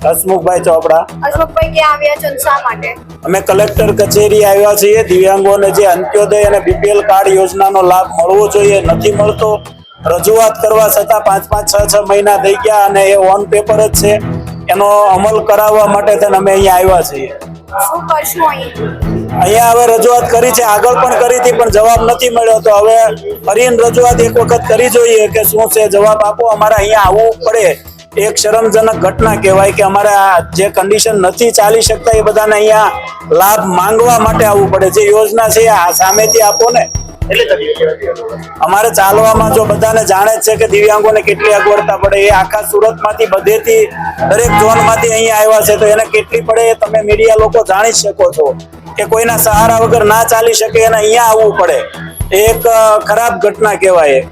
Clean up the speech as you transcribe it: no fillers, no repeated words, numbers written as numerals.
હસમુખભાઈ ચોપડા. હસમુખભાઈ ક્યાં આવ્યા છો અને શા માટે? અમે કલેક્ટર કચેરી આવ્યા છીએ. દિવ્યાંગોને જે અંત્યોદય અને બીપીએલ કાર્ડ યોજનાનો લાભ મળવો જોઈએ નથી મળતો. રજૂઆત કરવા છતાં 5-5, 6-6 મહિના થઈ ગયા અને એ ઓન પેપર જ છે. એનો અમલ કરાવવા માટે થઈને અમે અહીંયા આવ્યા છીએ. શું કરશું અહીં? અહીંયા હવે રજૂઆત કરી છે, આગળ પણ કરી હતી પણ જવાબ નથી મળ્યો. તો હવે ફરીને રજૂઆત એક વખત કરી જોઈએ કે શું છે, જવાબ આપો. અમારે અહીંયા આવવું પડે એક શરમજનક ઘટના કહેવાય કે અમારે આ જે કન્ડિશન નથી ચાલી શકતા એ બધાને અહીંયા લાભ માંગવા માટે આવવું પડે. જે યોજના છે આ સામેથી આપો ને. અમારે ચાલવામાં જો બધાને જાણે જ છે કે દિવ્યાંગોને કેટલી અગવડતા પડે. એ આખા સુરતમાંથી બધેથી દરેક ઝોનમાંથી અહીંયા આવ્યા છે તો એને કેટલી પડે એ તમે મીડિયા લોકો જાણી શકો છો કે કોઈના સહારા વગર ના ચાલી શકે એને અહીંયા આવવું પડે. એ એક ખરાબ ઘટના કહેવાય.